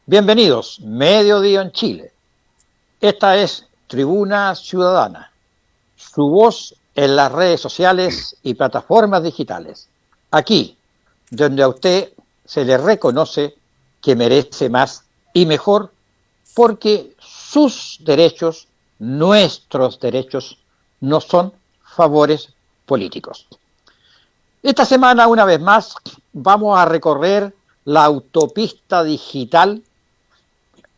Bienvenidos, Mediodía en Chile. Esta es Tribuna Ciudadana, su voz en las redes sociales y plataformas digitales. Aquí, donde a usted se le reconoce que merece más y mejor, porque sus derechos, nuestros derechos, no son favores políticos. Esta semana, una vez más, vamos a recorrer la autopista digital,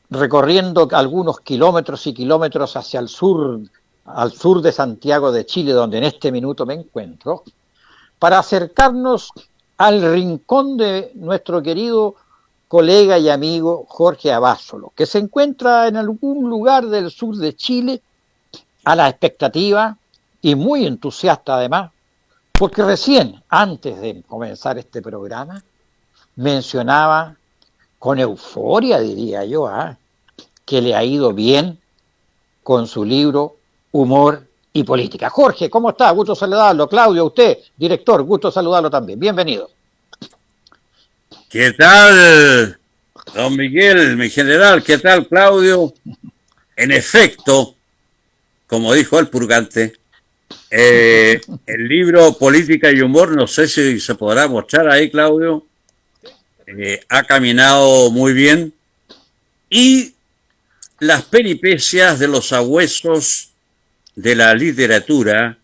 recorriendo algunos kilómetros y kilómetros hacia el sur, al sur de Santiago de Chile, donde en este minuto me encuentro, para acercarnos al rincón de nuestro querido colega y amigo Jorge Abásolo, que se encuentra en algún lugar del sur de Chile a la expectativa y muy entusiasta además, porque recién, antes de comenzar este programa, mencionaba con euforia, diría yo, que le ha ido bien con su libro Humor y Política. Jorge, ¿cómo está? Gusto saludarlo. Claudio, usted, director, gusto saludarlo también. Bienvenido. ¿Qué tal, don Miguel, mi general? ¿Qué tal, Claudio? En efecto, como dijo el purgante, el libro Política y Humor, no sé si se podrá mostrar ahí, Claudio, ha caminado muy bien y las peripecias de los sabuesos de la literatura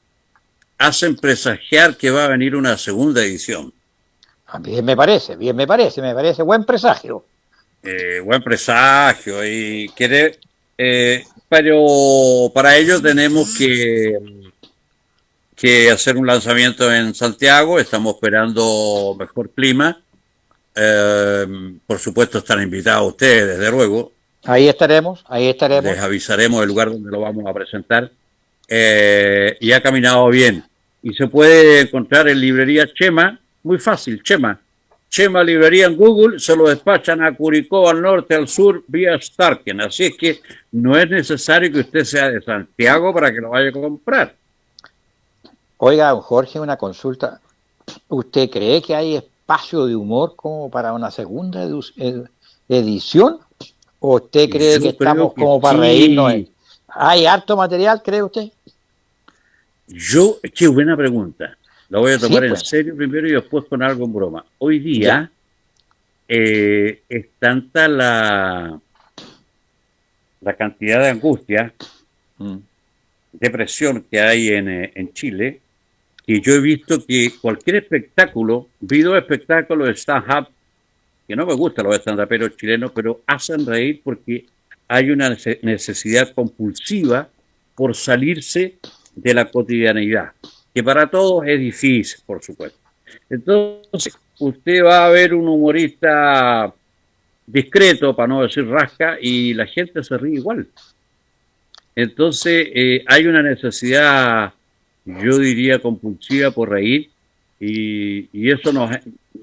hacen presagiar que va a venir una segunda edición. Bien me parece buen presagio. Buen presagio y pero para ello tenemos que hacer un lanzamiento en Santiago. Estamos esperando mejor clima. Por supuesto están invitados ustedes, desde luego. Ahí estaremos. Les avisaremos el lugar donde lo vamos a presentar. Y ha caminado bien. Y se puede encontrar en librería Chema, muy fácil, Chema Librería en Google, se lo despachan a Curicó, al norte, al sur, vía Starken. Así es que no es necesario que usted sea de Santiago para que lo vaya a comprar. Oiga, Jorge, una consulta. ¿Usted cree que hay espacio de humor como para una segunda edición? ¿O usted cree que estamos como para reírnos? ¿Hay harto material, cree usted? Qué buena pregunta. Lo voy a tomar en serio primero y después con algo en broma. Hoy día es tanta la cantidad de angustia, depresión que hay en Chile, que yo he visto que cualquier espectáculo, video espectáculo de stand-up, que no me gustan los stand-uperos chilenos, pero hacen reír porque hay una necesidad compulsiva por salirse de la cotidianidad, que para todos es difícil, por supuesto. Entonces, usted va a ver un humorista discreto, para no decir rasca, y la gente se ríe igual. Entonces, hay una necesidad, yo diría, compulsiva por reír, y eso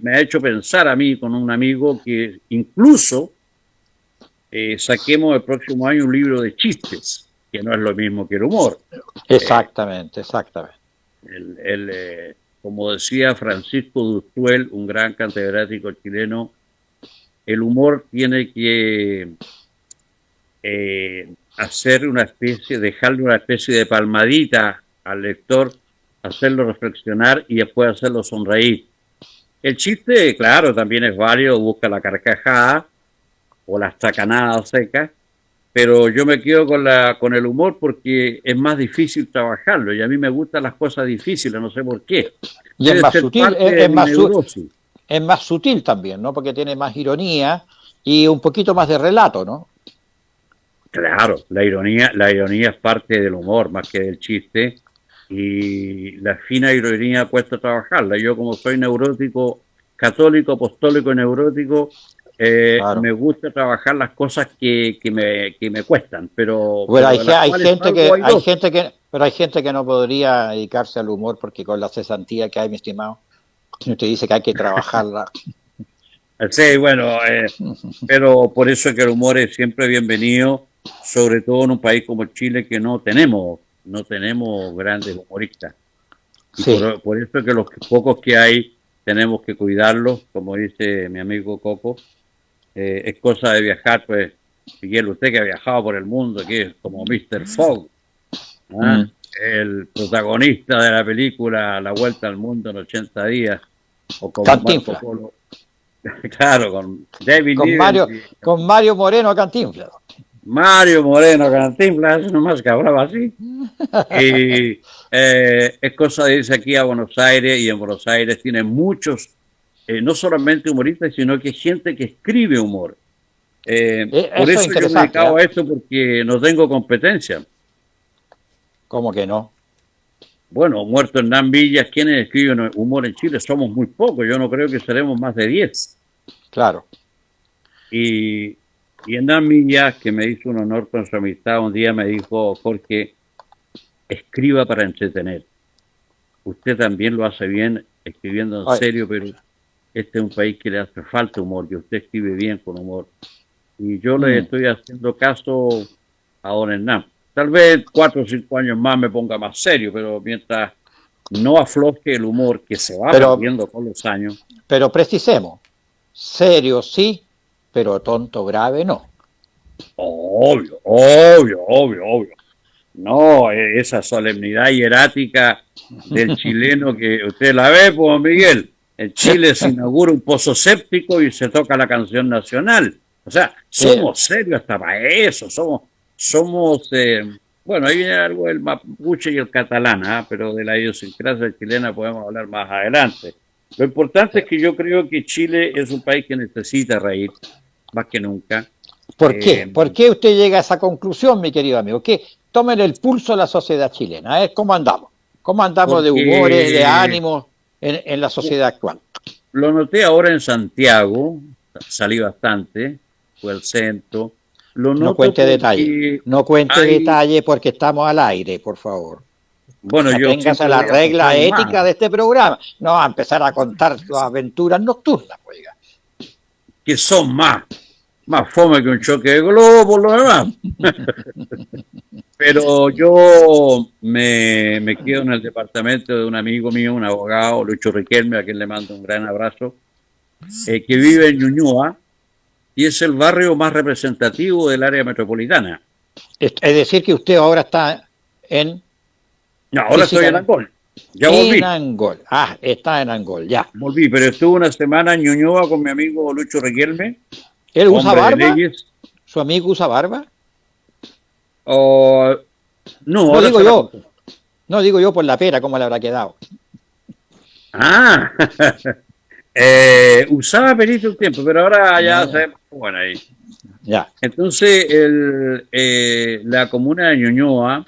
me ha hecho pensar a mí con un amigo que incluso saquemos el próximo año un libro de chistes, que no es lo mismo que el humor. Exactamente. Como decía Francisco Dustuel, un gran catedrático chileno, el humor tiene que dejarle una especie de palmadita al lector, hacerlo reflexionar y después hacerlo sonreír. El chiste, claro, también es válido, busca la carcajada o las tacanadas secas, pero yo me quedo con el humor porque es más difícil trabajarlo y a mí me gustan las cosas difíciles, no sé por qué. Y es más sutil, es más sutil también, ¿no? Porque tiene más ironía y un poquito más de relato, ¿no? Claro, la ironía es parte del humor más que del chiste y la fina ironía cuesta trabajarla. Yo como soy neurótico, católico, apostólico y neurótico, claro, me gusta trabajar las cosas que me cuestan, pero hay gente que no podría dedicarse al humor porque con la cesantía que hay, mi estimado, usted dice que hay que trabajarla. Sí, bueno, pero por eso es que el humor es siempre bienvenido, sobre todo en un país como Chile que no tenemos grandes humoristas. Y sí, por eso es que los pocos que hay tenemos que cuidarlos, como dice mi amigo Coco. es cosa de viajar, pues, Miguel, usted que ha viajado por el mundo, que es como Mr. Fogg, ¿ah? Mm. El protagonista de la película La Vuelta al Mundo en 80 días, o como Marco Cantinflas. Polo, claro, con David Niven y Con Mario Moreno Cantinflas. Mario Moreno Cantinflas, nomás que hablaba así. Y es cosa de irse aquí a Buenos Aires, y en Buenos Aires tiene muchos, no solamente humoristas, sino que gente que escribe humor. Por Eso es eso yo me he interesante, dedicado ¿ah? a esto, porque no tengo competencia. ¿Cómo que no? Bueno, muerto Hernán Villas, quienes escriben humor en Chile, somos muy pocos, yo no creo que seremos más de 10. Claro. Y, y Hernán Villas, que me hizo un honor con su amistad, un día me dijo: Jorge, escriba para entretener. Usted también lo hace bien escribiendo en Ay, serio, pero este es un país que le hace falta humor, y usted escribe bien con humor. Y yo le mm. estoy haciendo caso a don Hernán. Tal vez 4 o 5 años más me ponga más serio, pero mientras no afloje el humor, que se va Pero, perdiendo con los años. pero precisemos. Serio sí, pero tonto grave no. Obvio, obvio, obvio, obvio. No, esa solemnidad hierática del chileno que usted la ve, pues Miguel. En Chile se inaugura un pozo séptico y se toca la canción nacional. O sea, Eh, somos serios hasta para eso. Bueno, ahí viene algo del mapuche y el catalán, ¿ah? Pero de la idiosincrasia chilena podemos hablar más adelante. Lo importante es que yo creo que Chile es un país que necesita reír, más que nunca. ¿Por qué? Eh, ¿Por qué usted llega a esa conclusión, mi querido amigo? ¿Qué? Tomen el pulso de la sociedad chilena. A ver cómo andamos. ¿Cómo andamos de humores, de porque ánimos en la sociedad actual? lo noté ahora en Santiago, salí bastante, fue al centro. Lo No noto cuente detalle. porque No cuente hay, detalle porque estamos al aire, por favor. bueno, yo Aténgase a siempre la voy a regla pasar ética más, de este programa. No va a empezar a contar sus aventuras nocturnas, oiga. que son más fome que un choque de globo, por lo demás. Pero yo me quedo en el departamento de un amigo mío, un abogado, Lucho Riquelme, a quien le mando un gran abrazo, que vive en Ñuñoa, y es el barrio más representativo del área metropolitana. Es decir, que usted ahora está en No, ahora estoy en físicamente Angol. Ya en volví, Angol. Ah, está en Angol, ya. pero estuve una semana en Ñuñoa con mi amigo Lucho Riquelme, ¿Él usa hombre de barba? leyes. ¿Su amigo usa barba? Oh, no, No ahora digo se la yo, cortó. no digo yo por la pera, cómo le habrá quedado. Ah, usaba perito un tiempo, pero ahora ya Ah, sabemos, bueno, ahí. ya, Entonces, la comuna de Ñuñoa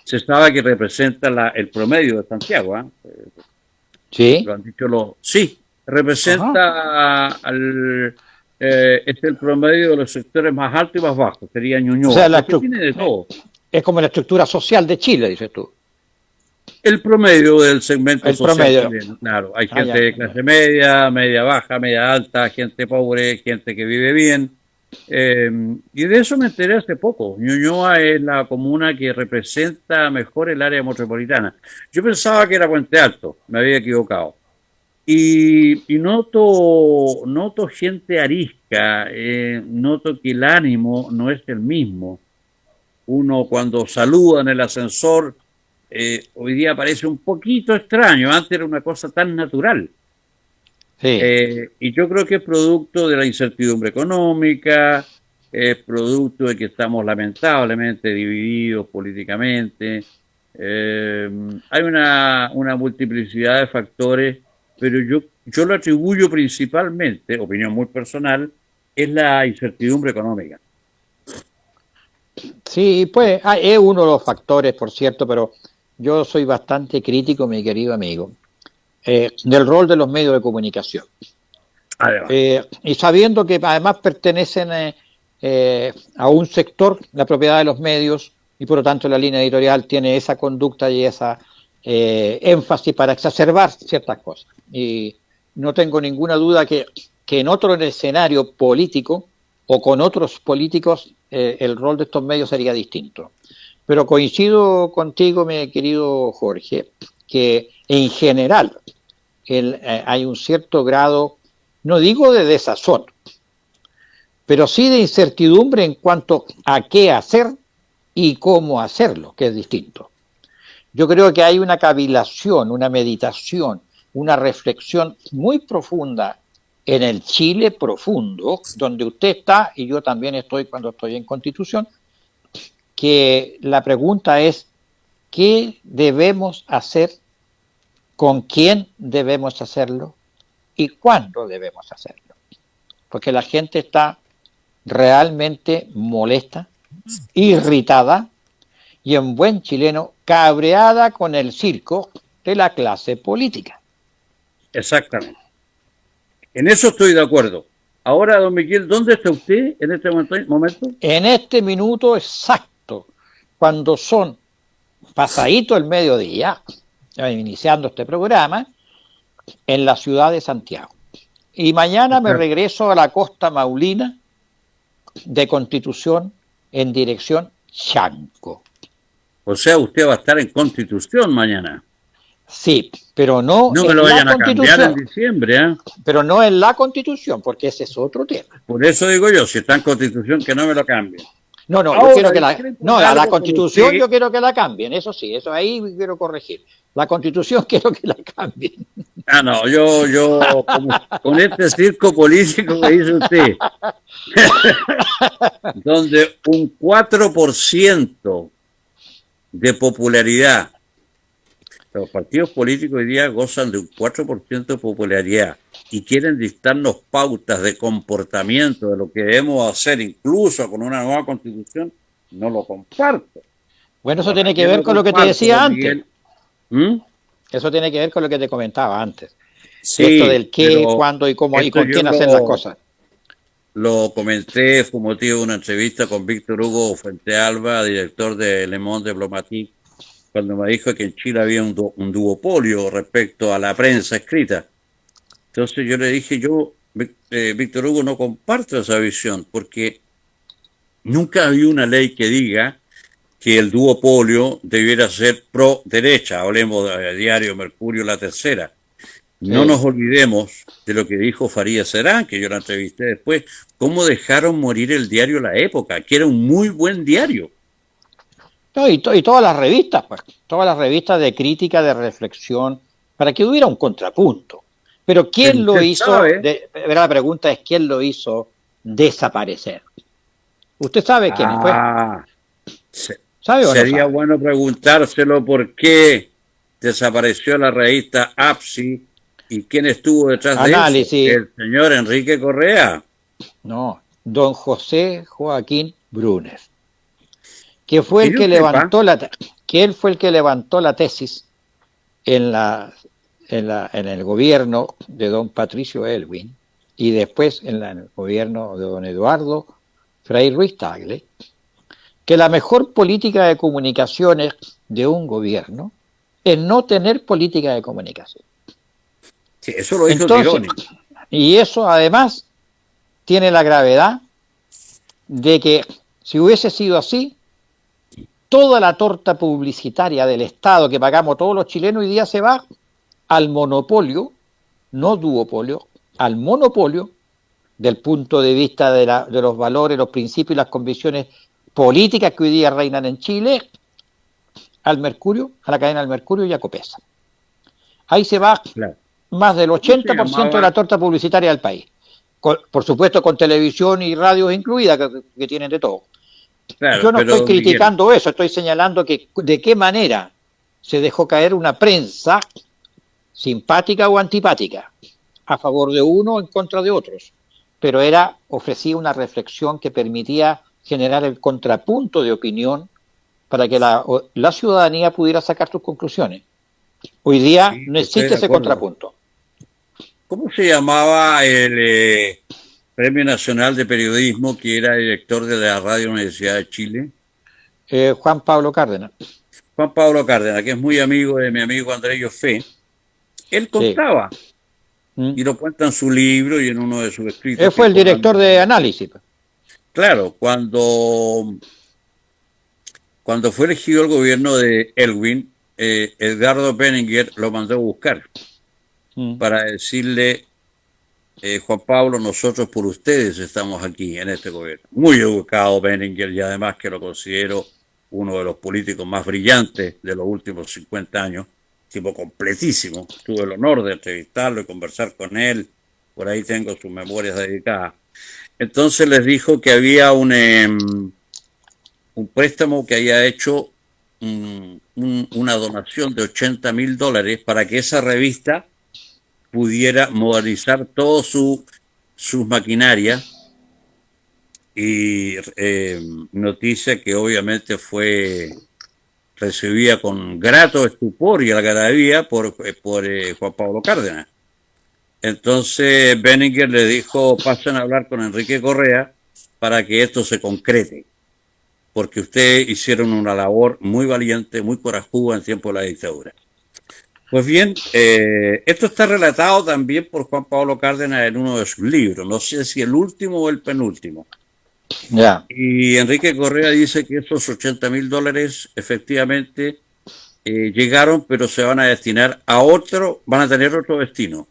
se sabe que representa el promedio de Santiago, ¿ah? sí, Lo han dicho los... Sí, ajá. representa es el promedio de los sectores más altos y más bajos, sería O sea, Ñuñoa, porque tiene de todo. es como la estructura social de Chile, dices tú. El promedio del segmento El social promedio. chileno, claro. Hay Ah, gente ya, de ya. clase media, media baja, media alta, gente pobre, gente que vive bien. Y de eso me enteré hace poco. Ñuñoa es la comuna que representa mejor el área metropolitana. Yo pensaba que era Puente Alto, me había equivocado. Y noto gente arisca, noto que el ánimo no es el mismo. Uno cuando saluda en el ascensor, hoy día parece un poquito extraño, antes era una cosa tan natural. Sí. Y yo creo que es producto de la incertidumbre económica, es producto de que estamos lamentablemente divididos políticamente. Hay una multiplicidad de factores, pero yo lo atribuyo principalmente, opinión muy personal, es la incertidumbre económica. Sí, pues es uno de los factores, por cierto, pero yo soy bastante crítico, mi querido amigo, del rol de los medios de comunicación. Además, Y sabiendo que además pertenecen a un sector, la propiedad de los medios, y por lo tanto la línea editorial tiene esa conducta y esa énfasis para exacerbar ciertas cosas. Y no tengo ninguna duda que en otro escenario político o con otros políticos el rol de estos medios sería distinto. Pero coincido contigo, mi querido Jorge, que en general hay un cierto grado, no digo de desazón, pero sí de incertidumbre en cuanto a qué hacer y cómo hacerlo, que es distinto. Yo creo que hay una cavilación, una meditación, una reflexión muy profunda en el Chile profundo, donde usted está y yo también estoy cuando estoy en Constitución, que la pregunta es, ¿qué debemos hacer? ¿Con quién debemos hacerlo? ¿Y cuándo debemos hacerlo? Porque la gente está realmente molesta, irritada y en buen chileno cabreada con el circo de la clase política. Exactamente. En eso estoy de acuerdo. Ahora, don Miguel, ¿dónde está usted en este momento? En este minuto exacto, cuando son pasadito el mediodía, iniciando este programa, en la ciudad de Santiago. Y mañana me regreso a la costa maulina de Constitución en dirección Chanco. O sea, usted va a estar en Constitución mañana. Sí, pero no, No me en lo vayan la a cambiar en Constitución. diciembre, ¿eh? Pero no en la Constitución, porque ese es otro tema. Por eso digo yo, si está en Constitución, que no me lo cambien. No, no, yo quiero Ahora, que la... discrepo No, en a la algo con Constitución usted. yo quiero que la cambien, eso sí, eso ahí quiero corregir. La Constitución quiero que la cambien. Ah, no, yo, con este circo político que dice usted, donde un 4% de popularidad, los partidos políticos hoy día gozan de un 4% de popularidad y quieren dictarnos pautas de comportamiento de lo que debemos hacer, incluso con una nueva constitución, no lo comparto. Bueno, eso Ahora, tiene que ¿qué ver lo con lo que te comparto, decía don antes. Miguel? ¿Mm? Eso tiene que ver con lo que te comentaba antes. Esto Sí, del qué, pero cuándo y cómo y esto con yo quién hacer las cosas. lo comenté, fue motivo de una entrevista con Víctor Hugo Fuentealba, director de Le Monde Diplomatique, cuando me dijo que en Chile había un duopolio respecto a la prensa escrita. Entonces yo le dije, Víctor Hugo, no comparto esa visión, porque nunca había una ley que diga que el duopolio debiera ser pro derecha, hablemos de Diario Mercurio, La Tercera. No Sí. nos olvidemos de lo que dijo Faría Serán, que yo la entrevisté después, cómo dejaron morir el diario La Época, que era un muy buen diario. No, y todas las revistas, pues, todas las revistas de crítica, de reflexión, para que hubiera un contrapunto. Pero Pero ¿quién lo usted hizo? sabe, La pregunta es ¿quién lo hizo desaparecer? ¿Usted sabe quién fue? ah, ¿Sabe o no sería sabe? bueno preguntárselo por qué desapareció la revista APSI y quién estuvo detrás de eso. Análisis, El señor Enrique Correa. no, don José Joaquín Brunner, que fue el Mire que usted, pa, levantó que él fue el que levantó la tesis en en el gobierno de don Patricio Elwin y después en el gobierno de don Eduardo Frei Ruiz Tagle, que la mejor política de comunicaciones de un gobierno es no tener política de comunicación. sí, eso lo hizo Entonces, Tironi. y eso además tiene la gravedad de que si hubiese sido así, toda la torta publicitaria del Estado que pagamos todos los chilenos hoy día se va al monopolio, no duopolio, al monopolio del punto de vista de los valores, los principios y las convicciones políticas que hoy día reinan en Chile, al Mercurio, a la cadena del Mercurio y a Copesa. Ahí se va Claro. más del ¿Cómo se 80% de la llamaba? torta publicitaria del país. Por supuesto con televisión y radios incluidas, que tienen de todo. Yo Claro, no estoy pero Miguel, criticando eso, estoy señalando que de qué manera se dejó caer una prensa simpática o antipática, a favor de uno o en contra de otros, pero ofrecía una reflexión que permitía generar el contrapunto de opinión para que la ciudadanía pudiera sacar sus conclusiones. Hoy día sí, no estoy existe de ese acuerdo. contrapunto. ¿Cómo se llamaba el Premio Nacional de Periodismo que era director de la Radio Universidad de Chile? Juan Pablo Cárdenas. Juan Pablo Cárdenas, que es muy amigo de mi amigo Andrés Joffé. Él Sí. contaba, ¿Mm? y lo cuenta en su libro y en uno de sus escritos, Él que fue el director de análisis. claro, cuando fue elegido el gobierno de Elwin, Edgardo Benninger lo mandó a buscar ¿Mm? para decirle Juan Pablo, nosotros por ustedes estamos aquí en este gobierno. Muy educado Benninger y además que lo considero uno de los políticos más brillantes de los últimos 50 años, tipo completísimo. Tuve el honor de entrevistarlo y conversar con él. Por ahí tengo sus memorias dedicadas. Entonces les dijo que había un préstamo que había hecho una donación de $80.000 para que esa revista pudiera modernizar todas sus maquinarias y noticia que obviamente fue recibida con grato estupor y algarabía por Juan Pablo Cárdenas. Entonces Benninger le dijo, pasen a hablar con Enrique Correa para que esto se concrete, porque ustedes hicieron una labor muy valiente, muy corajuda en tiempo de la dictadura. Pues bien, esto está relatado también por Juan Pablo Cárdenas en uno de sus libros, no sé si el último o el penúltimo. Ya. Y Enrique Correa dice que esos $80.000 efectivamente llegaron, pero se van a destinar a otro, van a tener otro destino.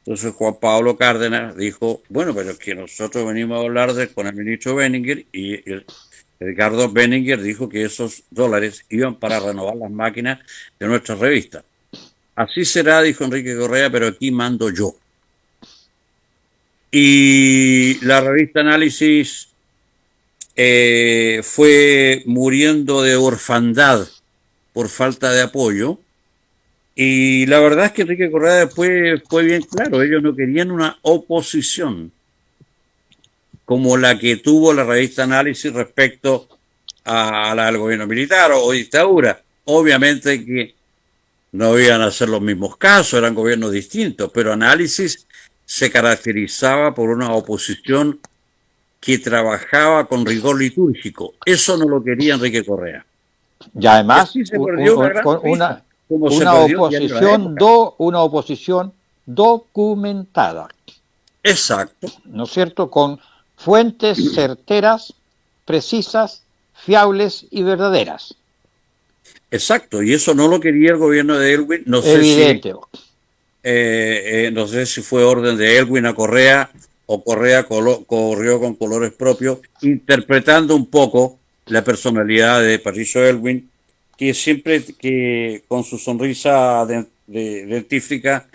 Entonces Juan Pablo Cárdenas dijo, bueno, pero es que nosotros venimos a hablar con el ministro Benninger y Ricardo Benninger dijo que esos dólares iban para renovar las máquinas de nuestra revista. Así será, dijo Enrique Correa, pero aquí mando yo. Y la revista Análisis fue muriendo de orfandad por falta de apoyo. Y la verdad es que Enrique Correa después fue bien claro, ellos no querían una oposición como la que tuvo la revista Análisis respecto a la del gobierno militar o dictadura. Obviamente que no iban a ser los mismos casos, eran gobiernos distintos, pero Análisis se caracterizaba por una oposición que trabajaba con rigor litúrgico. Eso no lo quería Enrique Correa. Y además, Y así se perdió una gran revista, como se perdió una oposición documentada. Exacto. ¿No es cierto? Con fuentes certeras, precisas, fiables y verdaderas. Exacto, y eso no lo quería el gobierno de Elwin. No sé Evidente. no sé si fue orden de Elwin a Correa o Correa corrió con colores propios, interpretando un poco la personalidad de Patricio Elwin, que siempre que con su sonrisa dentífrica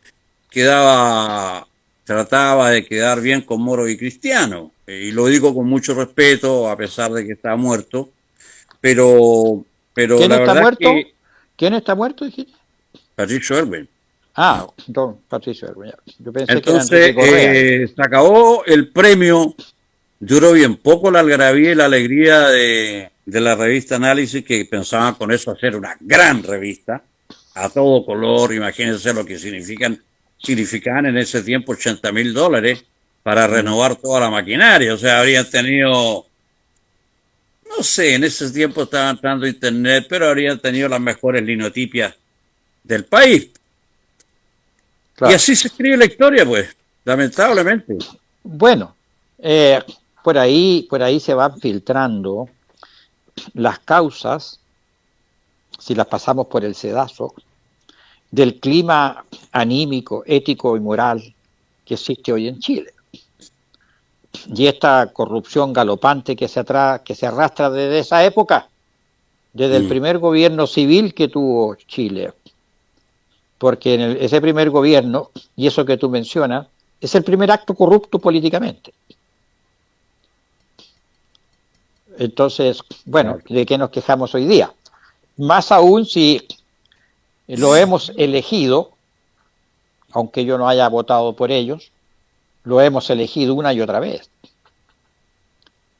trataba de quedar bien con Moro y Cristiano. Y lo digo con mucho respeto, a pesar de que está muerto, pero ¿Quién la está verdad muerto? es que ¿Quién está muerto, dijiste? Patricio Elwin. Ah, don Patricio Elwin. Yo pensé que era Entonces, Enrique Correa. se acabó el premio, duró bien poco la algarabía y la alegría de la revista Análisis, que pensaban con eso hacer una gran revista, a todo color, imagínense lo que significaban en ese tiempo $80.000 para renovar toda la maquinaria, o sea, habrían tenido, no sé, en ese tiempo estaba entrando internet, pero habrían tenido las mejores linotipias del país. Claro. Y así se escribe la historia, pues, lamentablemente. Bueno, por ahí se van filtrando las causas, si las pasamos por el sedazo, del clima anímico, ético y moral que existe hoy en Chile. Y esta corrupción galopante que se arrastra desde esa época, desde el primer gobierno civil que tuvo Chile. Porque en ese primer gobierno, y eso que tú mencionas, es el primer acto corrupto políticamente. Entonces, bueno, ¿de qué nos quejamos hoy día? Más aún si lo hemos elegido, aunque yo no haya votado por ellos, lo hemos elegido una y otra vez.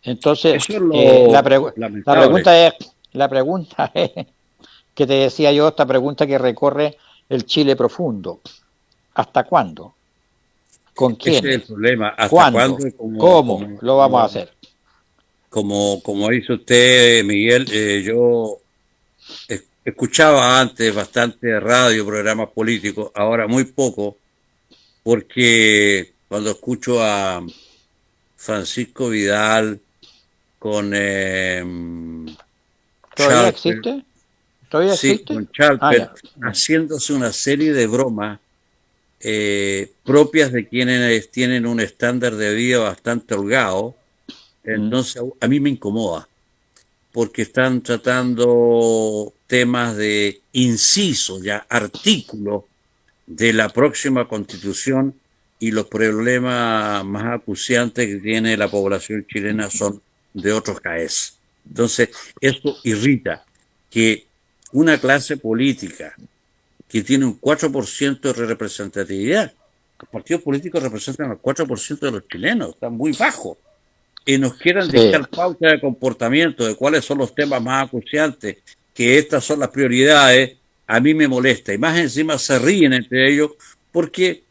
Entonces, la pregunta es que te decía yo, esta pregunta que recorre el Chile profundo. ¿Hasta cuándo? ¿Con quién? Ese es el problema. ¿Hasta ¿Cuándo? ¿Cómo lo vamos a hacer? Como dice usted, Miguel, yo escuchaba antes bastante radio, programas políticos, ahora muy poco, porque cuando escucho a Francisco Vidal con ¿Todavía existe? ¿Todavía existe? Con Chalper, haciéndose una serie de bromas propias de quienes tienen un estándar de vida bastante holgado. Entonces a mí me incomoda, porque están tratando temas de incisos, ya artículos de la próxima constitución, y los problemas más acuciantes que tiene la población chilena son de otros CAES. Entonces, esto irrita que una clase política que tiene un 4% de representatividad, los partidos políticos representan el 4% de los chilenos, están muy bajos, y nos quieran Sí. dictar pauta de comportamiento, de cuáles son los temas más acuciantes, que estas son las prioridades, a mí me molesta. Y más encima se ríen entre ellos, porque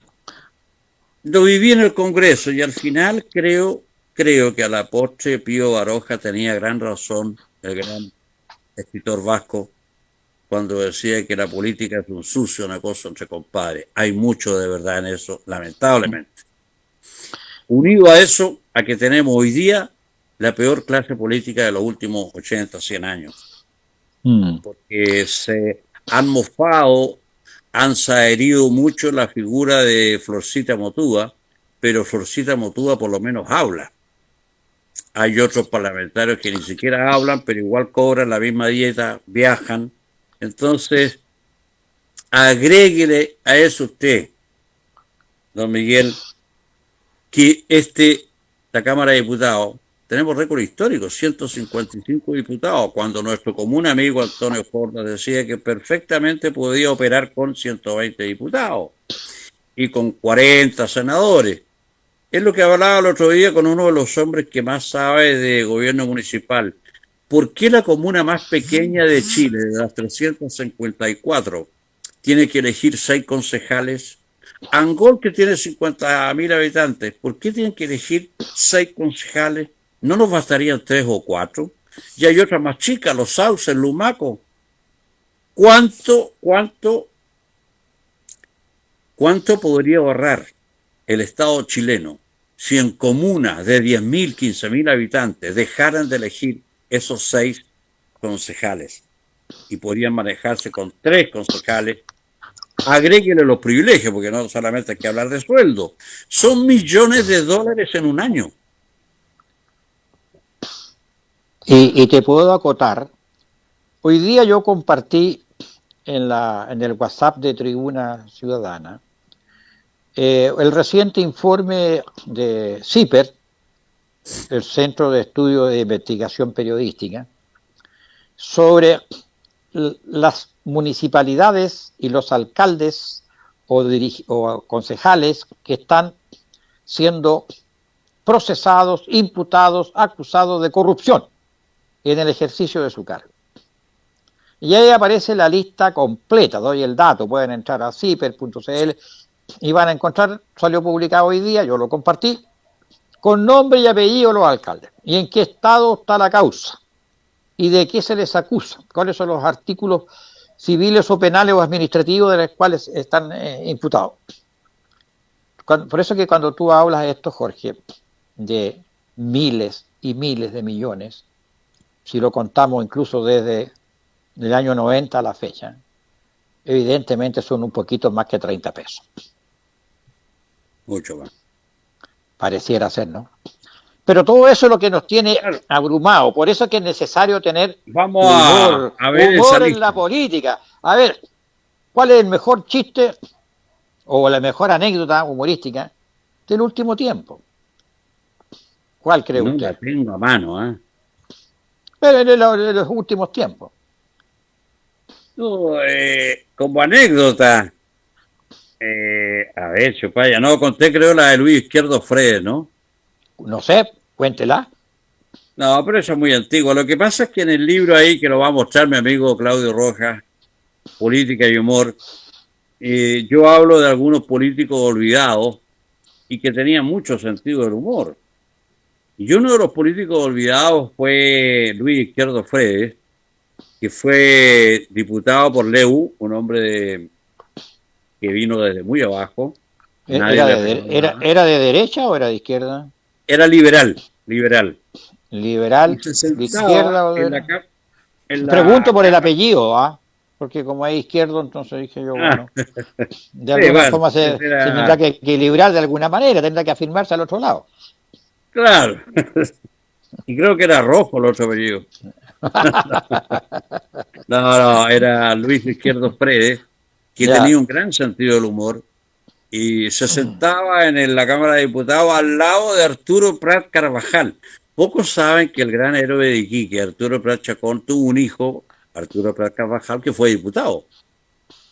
lo viví en el Congreso y al final creo que a la postre Pío Baroja tenía gran razón, el gran escritor vasco, cuando decía que la política es un sucio, una cosa entre compadres. Hay mucho de verdad en eso, lamentablemente. Unido a eso, a que tenemos hoy día la peor clase política de los últimos 80, 100 años. Porque se han mofado, han saherido mucho la figura de Florcita Motúa, pero Florcita Motúa por lo menos habla. Hay otros parlamentarios que ni siquiera hablan, pero igual cobran la misma dieta, viajan. Entonces, agréguele a eso usted, don Miguel, que la Cámara de Diputados, tenemos récord histórico, 155 diputados, cuando nuestro común amigo Antonio Forda decía que perfectamente podía operar con 120 diputados y con 40 senadores. Es lo que hablaba el otro día con uno de los hombres que más sabe de gobierno municipal. ¿Por qué la comuna más pequeña de Chile, de las 354, tiene que elegir 6 concejales? Angol, que tiene 50.000 habitantes, ¿por qué tienen que elegir 6 concejales? ¿No nos bastarían 3 o 4? Y hay otras más chicas, Los Sauces, Lumaco. ¿Cuánto podría ahorrar el Estado chileno si en comunas de 10.000, 15.000 habitantes dejaran de elegir esos 6 concejales y podrían manejarse con 3 concejales? Agréguele los privilegios, porque no solamente hay que hablar de sueldo. Son millones de dólares en un año. Y te puedo acotar, hoy día yo compartí en el WhatsApp de Tribuna Ciudadana el reciente informe de CIPER, el Centro de Estudio de Investigación Periodística, sobre las municipalidades y los alcaldes o concejales que están siendo procesados, imputados, acusados de corrupción en el ejercicio de su cargo. Y ahí aparece la lista completa, doy el dato, pueden entrar a ciper.cl y van a encontrar, salió publicado hoy día, yo lo compartí, con nombre y apellido los alcaldes, y en qué estado está la causa, y de qué se les acusa, cuáles son los artículos civiles o penales o administrativos de los cuales están imputados. Por eso que cuando tú hablas de esto, Jorge, de miles y miles de millones, si lo contamos incluso desde el año 90 a la fecha, evidentemente son un poquito más que 30 pesos. Mucho más. Pareciera ser, ¿no? Pero todo eso es lo que nos tiene abrumado. Por eso es que es necesario tener humor en la política. A ver, ¿cuál es el mejor chiste o la mejor anécdota humorística del último tiempo? ¿Cuál cree usted? No la tengo a mano, ¿eh? Pero en los últimos tiempos. Como anécdota, a ver, Chupaya, no conté, creo, la de Luis Izquierdo Fredes, ¿no? No sé, cuéntela. No, pero eso es muy antiguo. Lo que pasa es que en el libro ahí, que lo va a mostrar mi amigo Claudio Rojas, Política y Humor, yo hablo de algunos políticos olvidados y que tenían mucho sentido del humor. Y uno de los políticos olvidados fue Luis Izquierdo Fredes, que fue diputado por Leu, un hombre que vino desde muy abajo. ¿Era de derecha o era de izquierda? Era liberal. Liberal, de izquierda o de derecha. Pregunto por el apellido, ¿ah? porque como es izquierdo, entonces dije yo, Ah, bueno, de sí, alguna bueno, forma ese se tendrá era, que equilibrar de alguna manera, tendrá que afirmarse al otro lado. claro. Y creo que era rojo el otro apellido. No, no, era Luis Izquierdo Fredes, que Ya, tenía un gran sentido del humor y se sentaba la Cámara de Diputados al lado de Arturo Prat Carvajal. Pocos saben que el gran héroe de Iquique, Arturo Prat Chacón, tuvo un hijo, Arturo Prat Carvajal, que fue diputado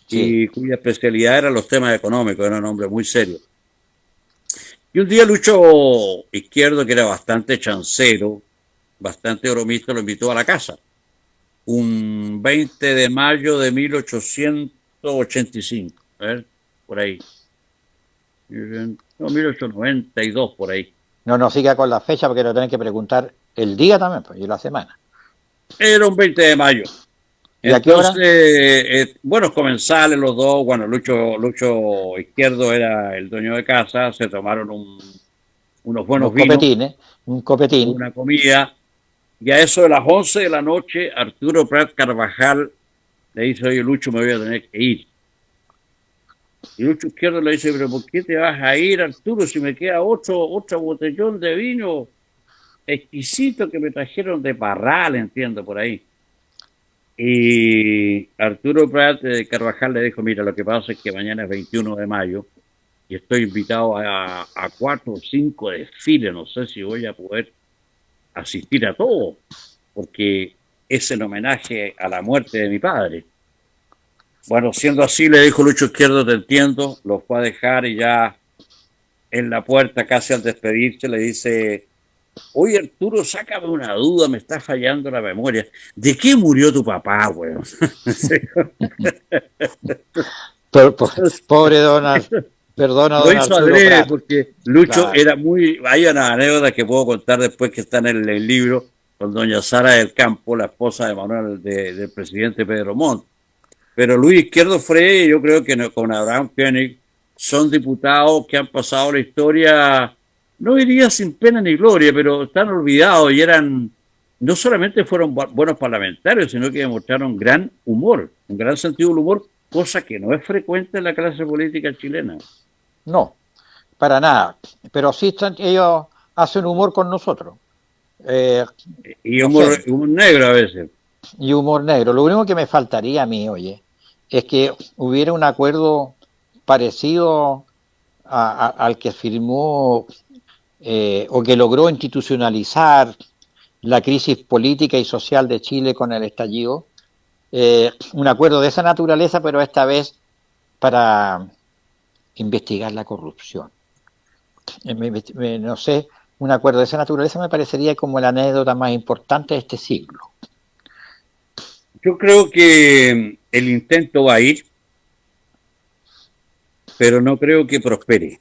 sí, y cuya especialidad eran los temas económicos, era un hombre muy serio. Y un día Lucho Izquierdo, que era bastante chancero, bastante bromista, lo invitó a la casa. Un 20 de mayo de 1885, a ver, por ahí. No, 1892, por ahí. no nos siga con la fecha porque lo tienen que preguntar el día también, pues, y la semana. Era un 20 de mayo. ¿Y a qué Entonces, hora? buenos comensales los dos. Bueno, Lucho Izquierdo era el dueño de casa. Se tomaron unos Unos buenos vinos, copetines, un copetín. una comida. Y a eso de las 11 de la noche, Arturo Prat Carvajal le dice, oye, Lucho, me voy a tener que ir. Y Lucho Izquierdo le dice, pero ¿por qué te vas a ir, Arturo, si me queda otro botellón de vino exquisito que me trajeron de Parral, entiendo, por ahí? Y Arturo Prat Carvajal le dijo, mira, lo que pasa es que mañana es 21 de mayo y estoy invitado a 4 o 5 desfiles, no sé si voy a poder asistir a todo, porque es el homenaje a la muerte de mi padre. Bueno, siendo así, le dijo Lucho Izquierdo, te entiendo, lo fue a dejar y ya en la puerta, casi al despedirse, le dice, oye Arturo, sácame una duda, me está fallando la memoria. ¿De qué murió tu papá, weón? Pobre Donald, perdona Lo don hizo Arturo adrede Prat. porque Lucho Claro, era muy... Hay una anécdota que puedo contar después que está en el libro con doña Sara del Campo, la esposa de Manuel, del presidente Pedro Montt. Pero Luis Izquierdo Frey, yo creo que con Abraham Koenig son diputados que han pasado la historia, no diría sin pena ni gloria, pero están olvidados y eran, no solamente fueron buenos parlamentarios, sino que demostraron gran humor, un gran sentido del humor, cosa que no es frecuente en la clase política chilena. no, para nada. Pero sí ellos hacen humor con nosotros. Eh, Y no humor, sé, humor negro a veces. y humor negro. Lo único que me faltaría a mí, oye, es que hubiera un acuerdo parecido al que firmó o que logró institucionalizar la crisis política y social de Chile con el estallido. Un acuerdo de esa naturaleza, pero esta vez para investigar la corrupción. No sé, un acuerdo de esa naturaleza me parecería como la anécdota más importante de este siglo. Yo creo que el intento va a ir, pero no creo que prospere.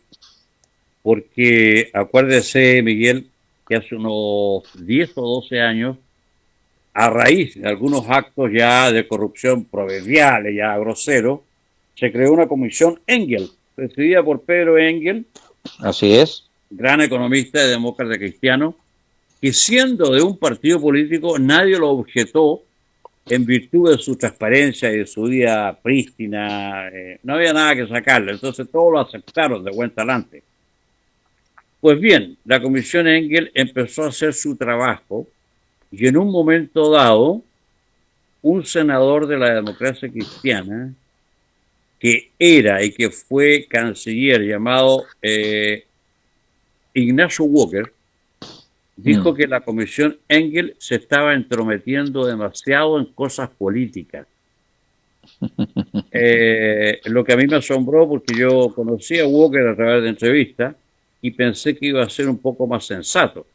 Porque acuérdese, Miguel, que hace unos 10 o 12 años, a raíz de algunos actos ya de corrupción proverbiales, ya groseros, se creó una comisión Engel, presidida por Pedro Engel, Así es. gran economista de demócrata cristiano, que siendo de un partido político nadie lo objetó en virtud de su transparencia y de su vida prístina, no había nada que sacarle, entonces todos lo aceptaron de buen talante. Pues bien, la comisión Engel empezó a hacer su trabajo y en un momento dado, un senador de la democracia cristiana, que era y que fue canciller llamado Ignacio Walker, dijo que la comisión Engel se estaba entrometiendo demasiado en cosas políticas. Lo que a mí me asombró porque yo conocí a Walker a través de entrevistas y pensé que iba a ser un poco más sensato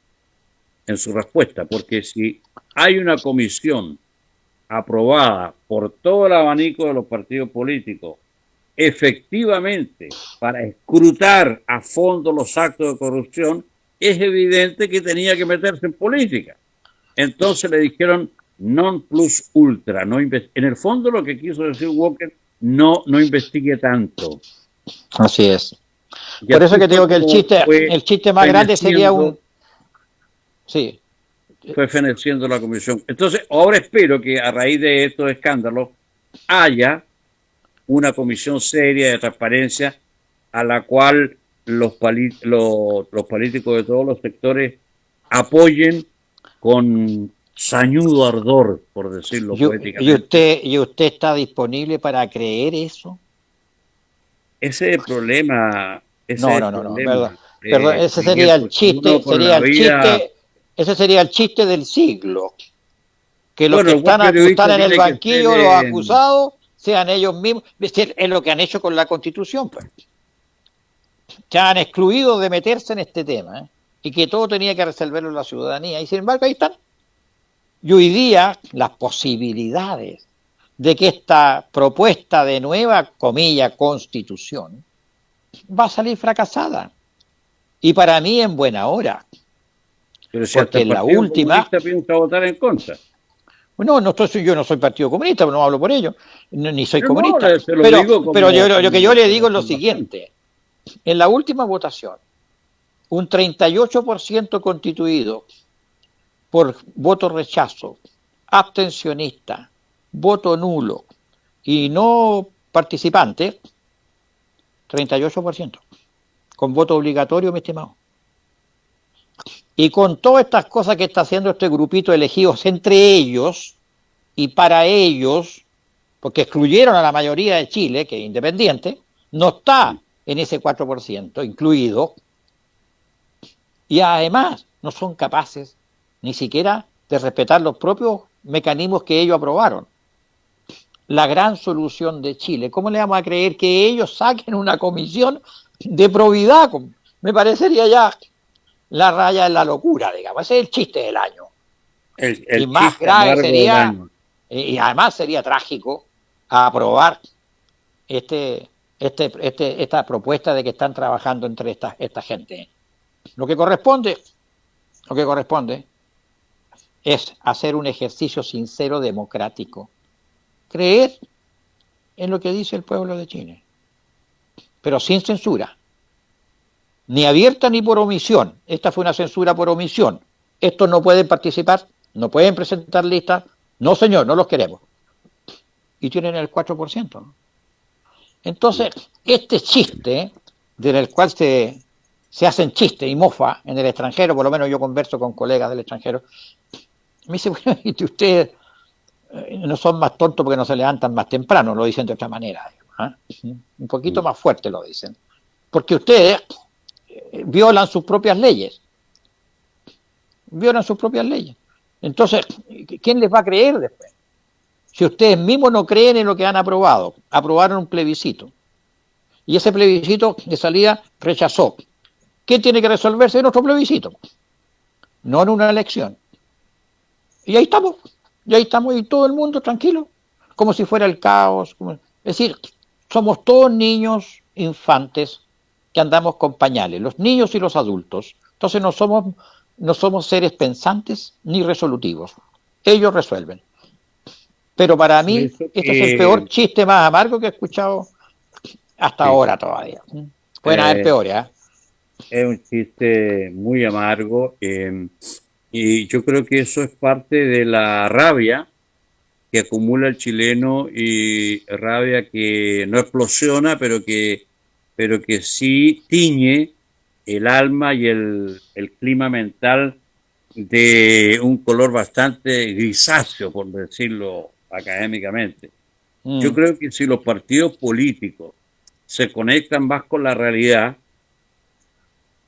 en su respuesta, porque si hay una comisión aprobada por todo el abanico de los partidos políticos, efectivamente, para escrutar a fondo los actos de corrupción, es evidente que tenía que meterse en política. Entonces le dijeron non plus ultra, no en el fondo lo que quiso decir Walker, no investigue tanto. Así es. Y Por eso así que te fue digo que como el chiste más grande sería un... feneciendo Sí, fue feneciendo la comisión. Entonces, ahora espero que a raíz de estos escándalos haya una comisión seria de transparencia a la cual los políticos de todos los sectores apoyen con sañudo ardor, por decirlo poéticamente. ¿Y usted está disponible para creer eso? Ese es el problema, ese No, es el no, no, no, problema, perdón, perdón, ese Miguel, sería el porque uno chiste, con la sería el vida, chiste, ese sería el chiste del siglo, que los que bueno, el buen están periodista en el tiene que ser, banquillo, los acusados, sean ellos mismos. Es lo que han hecho con la Constitución, pues. Se han excluido de meterse en este tema, ¿eh? Y que todo tenía que resolverlo la ciudadanía. Y sin embargo, ahí están. Y hoy día las posibilidades de que esta propuesta de nueva, comilla, constitución va a salir fracasada. Y para mí en buena hora, pero si hasta porque el en la Partido última, Comunista piensa votar en contra. no, yo no soy partido comunista, no hablo por ello, ni soy Yo no, comunista, se lo digo pero como, lo que yo le como digo es lo observación. siguiente, en la última votación, un 38% constituido por voto rechazo, abstencionista, voto nulo y no participante, 38%, con voto obligatorio, mi estimado. Y con todas estas cosas que está haciendo este grupito de elegidos entre ellos y para ellos, porque excluyeron a la mayoría de Chile, que es independiente, no está en ese 4% incluido, y además no son capaces ni siquiera de respetar los propios mecanismos que ellos aprobaron. La gran solución de Chile, ¿cómo le vamos a creer que ellos saquen una comisión de probidad? Me parecería ya la raya de la locura, digamos. Ese es el chiste del año. Y El más chiste grave amargo del sería, año. y además sería trágico, aprobar esta propuesta de que están trabajando entre esta gente. Lo que corresponde es hacer un ejercicio sincero democrático. Creer en lo que dice el pueblo de Chile, pero sin censura, ni abierta ni por omisión. Esta fue una censura por omisión. Estos no pueden participar, no pueden presentar listas. No, señor, no los queremos. Y tienen el 4%, ¿no? Entonces, este chiste, del cual se hacen chistes y mofa en el extranjero, por lo menos yo converso con colegas del extranjero, me dice, bueno, y ustedes no son más tontos porque no se levantan más temprano, lo dicen de otra manera, ¿eh? Un poquito más fuerte lo dicen. Porque ustedes violan sus propias leyes. Entonces, ¿quién les va a creer después? Si ustedes mismos no creen en lo que han aprobado, aprobaron un plebiscito, y ese plebiscito de salida rechazó. ¿Quién tiene que resolverse en otro plebiscito? No en una elección. Y ahí estamos, y todo el mundo tranquilo, como si fuera el caos. Es decir, somos todos niños, infantes, que andamos con pañales, los niños y los adultos. Entonces no somos seres pensantes ni resolutivos. Ellos resuelven. Pero para mí, Pienso este es el peor que chiste más amargo que he escuchado hasta sí, ahora todavía. Pueden haber eh, peores, ¿eh? es un chiste muy amargo y yo creo que eso es parte de la rabia que acumula el chileno y rabia que no explosiona, pero que sí tiñe el alma y el clima mental de un color bastante grisáceo, por decirlo académicamente. Yo Mm. creo que si los partidos políticos se conectan más con la realidad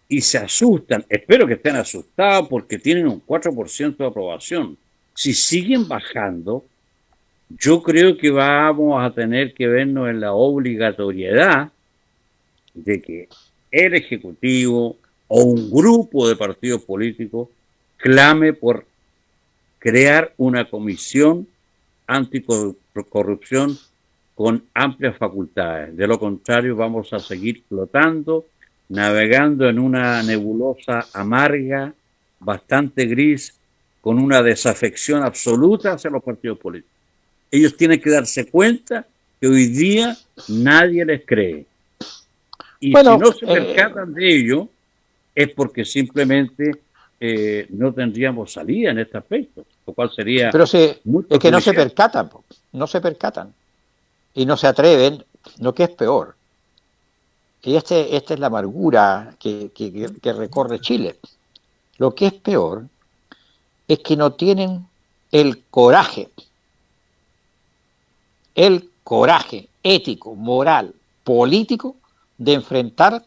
y se asustan, espero que estén asustados porque tienen un 4% de aprobación. Si siguen bajando, yo creo que vamos a tener que vernos en la obligatoriedad de que el Ejecutivo o un grupo de partidos políticos clame por crear una comisión anticorrupción con amplias facultades. De lo contrario, vamos a seguir flotando, navegando en una nebulosa amarga, bastante gris, con una desafección absoluta hacia los partidos políticos. Ellos tienen que darse cuenta que hoy día nadie les cree. Y si Bueno, no se percatan de ello, es porque simplemente no tendríamos salida en este aspecto, lo cual sería pero muy es que no se perjudicial. percatan, no se percatan. y no se atreven, lo que es peor. Y esta es la amargura que recorre Chile. Lo que es peor es que no tienen el coraje ético, moral, político de enfrentar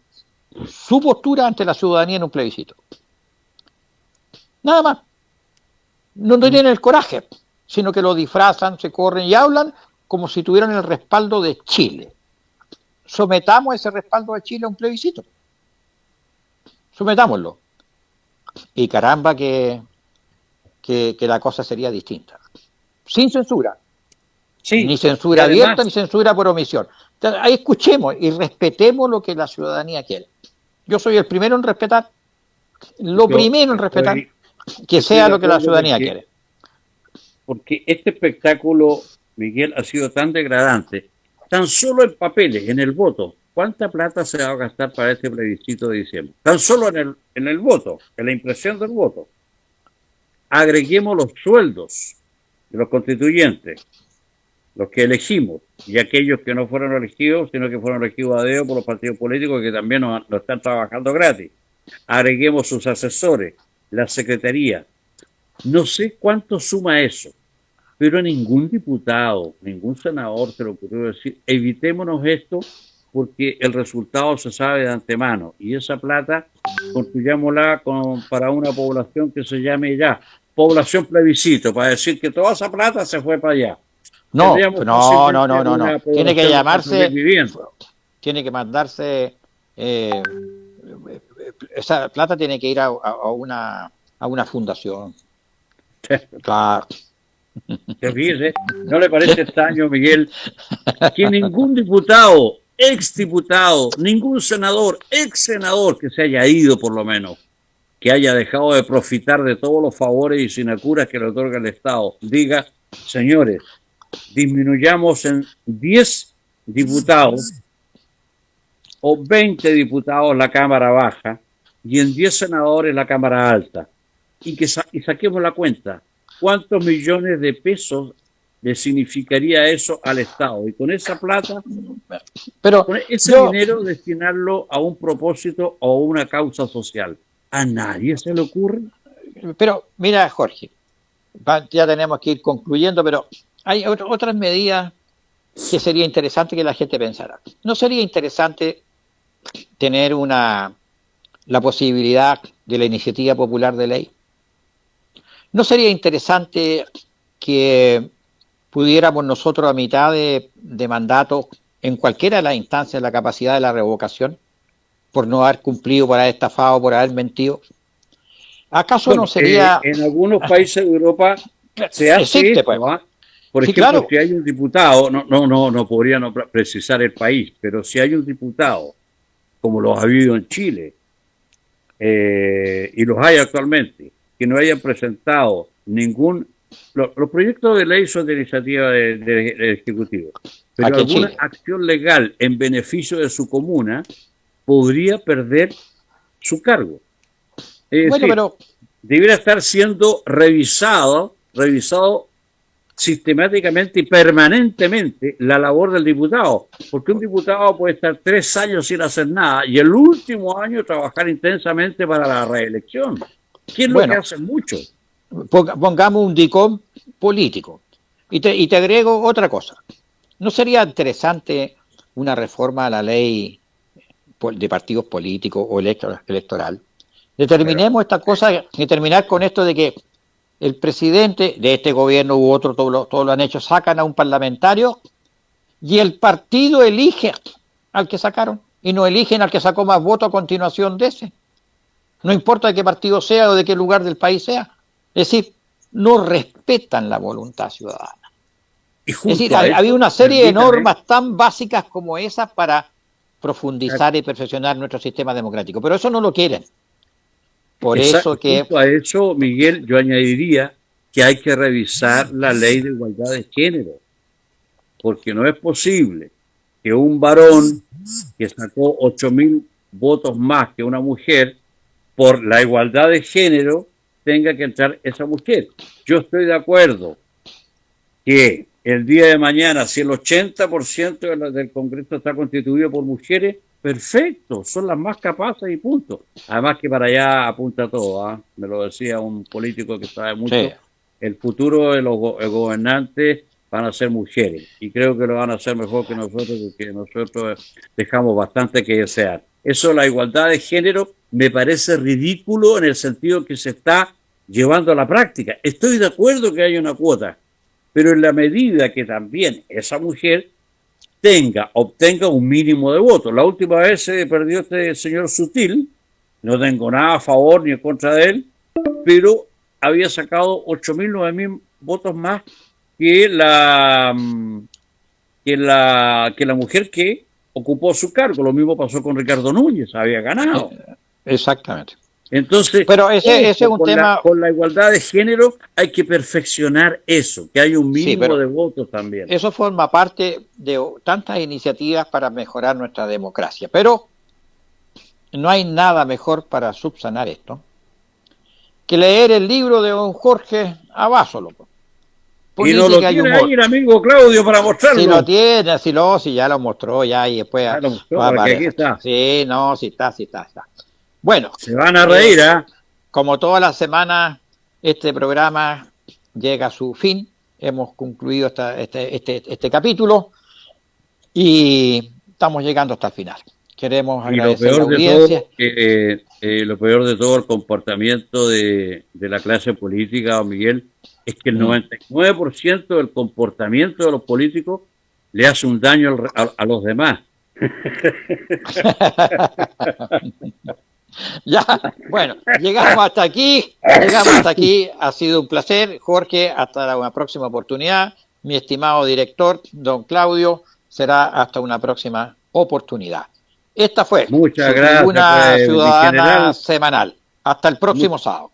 su postura ante la ciudadanía en un plebiscito. Nada más. No tienen el coraje, sino que lo disfrazan, se corren y hablan como si tuvieran el respaldo de Chile. Sometamos ese respaldo de Chile a un plebiscito. Sometámoslo. Y caramba que la cosa sería distinta. Sin censura. Sí, Ni censura además, abierta, ni censura por omisión. Ahí escuchemos y respetemos lo que la ciudadanía quiere. Yo soy el primero en respetar, que sea lo que la ciudadanía quiere. Porque este espectáculo, Miguel, ha sido tan degradante, tan solo en papeles, en el voto. ¿Cuánta plata se va a gastar para este plebiscito de diciembre? Tan solo en el voto, en la impresión del voto. Agreguemos los sueldos de los constituyentes, los que elegimos, y aquellos que no fueron elegidos, sino que fueron elegidos a dedo por los partidos políticos que también nos están trabajando gratis. Agreguemos sus asesores, la secretaría. No sé cuánto suma eso, pero a ningún diputado, ningún senador se le ocurrió decir, evitémonos esto porque el resultado se sabe de antemano y esa plata construyámosla para una población que se llame ya población plebiscito, para decir que toda esa plata se fue para allá. No. Tiene que llamarse, tiene que mandarse, esa plata tiene que ir a una fundación. Claro. Fíjese, ¿no le parece extraño, Miguel, que ningún diputado, exdiputado, ningún senador, ex senador que se haya ido por lo menos, que haya dejado de profitar de todos los favores y sinacuras que le otorga el Estado, diga, señores, disminuyamos en 10 diputados o 20 diputados la Cámara Baja y en 10 senadores la Cámara Alta y saquemos la cuenta? ¿Cuántos millones de pesos le significaría eso al Estado? Y con esa plata, con ese dinero, destinarlo a un propósito o una causa social. ¿A nadie se le ocurre? Pero mira, Jorge, ya tenemos que ir concluyendo, pero hay otras medidas que sería interesante que la gente pensara. ¿No sería interesante tener la posibilidad de la iniciativa popular de ley? ¿No sería interesante que pudiéramos nosotros a mitad de mandato, en cualquiera de las instancias, la capacidad de la revocación, por no haber cumplido, por haber estafado, por haber mentido? ¿Acaso no sería...? En algunos países de Europa se hace esto, pues. Por ejemplo, claro, si hay un diputado, no podría no precisar el país, pero si hay un diputado, como los ha habido en Chile, y los hay actualmente, que no hayan presentado ningún... Los proyectos de ley son de iniciativa del Ejecutivo, pero alguna acción legal en beneficio de su comuna podría perder su cargo. Es decir, pero debiera estar siendo revisado sistemáticamente y permanentemente la labor del diputado, porque un diputado puede estar 3 años sin hacer nada y el último año trabajar intensamente para la reelección. ¿Qué es lo que hace mucho? Pongamos un DICOM político. Y te agrego otra cosa. ¿No sería interesante una reforma a la ley de partidos políticos o electoral? Determinemos esta cosa y terminar con esto de que el presidente de este gobierno u otro, todos lo han hecho, sacan a un parlamentario y el partido elige al que sacaron y no eligen al que sacó más votos a continuación de ese. No importa de qué partido sea o de qué lugar del país sea. Es decir, no respetan la voluntad ciudadana. Es decir, había una serie de normas tan básicas como esas para profundizar y perfeccionar nuestro sistema democrático, pero eso no lo quieren. Por eso que... Junto a eso, Miguel, yo añadiría que hay que revisar la ley de igualdad de género, porque no es posible que un varón que sacó 8.000 votos más que una mujer, por la igualdad de género, tenga que entrar esa mujer. Yo estoy de acuerdo que el día de mañana, si el 80% del Congreso está constituido por mujeres, perfecto, son las más capaces y punto. Además que para allá apunta todo, ¿ah? Me lo decía un político que sabe Sí. mucho, el futuro de los gobernantes van a ser mujeres y creo que lo van a hacer mejor que nosotros porque nosotros dejamos bastante que desear. Eso, la igualdad de género, me parece ridículo en el sentido que se está llevando a la práctica. Estoy de acuerdo que hay una cuota, pero en la medida que también esa mujer obtenga un mínimo de votos. La última vez se perdió este señor Sutil, no tengo nada a favor ni en contra de él, pero había sacado 8.000, 9.000 votos más que la mujer que ocupó su cargo. Lo mismo pasó con Ricardo Núñez, había ganado. Exactamente. Entonces, Pero ese es un tema. con la igualdad de género hay que perfeccionar eso, que haya un mínimo de votos también. Eso forma parte de tantas iniciativas para mejorar nuestra democracia. Pero no hay nada mejor para subsanar esto que leer el libro de don Jorge Abásolo. Y no lo tiene ahí el amigo Claudio para mostrarlo. Si lo tiene, si ya lo mostró, ya, y después ya lo mostró, aquí está. Sí, está. Bueno. Se van a reír, ¿ah? Como todas las semanas, este programa llega a su fin. Hemos concluido este capítulo y estamos llegando hasta el final. Queremos agradecer a la audiencia. Lo peor de todo, el comportamiento de la clase política, don Miguel, es que el 99% del comportamiento de los políticos le hace un daño a los demás. Ya, bueno, llegamos hasta aquí, ha sido un placer, Jorge, hasta una próxima oportunidad, mi estimado director, don Claudio, será hasta una próxima oportunidad. Esta fue Muchas gracias, Tribuna Ciudadana Semanal. Hasta el próximo sábado.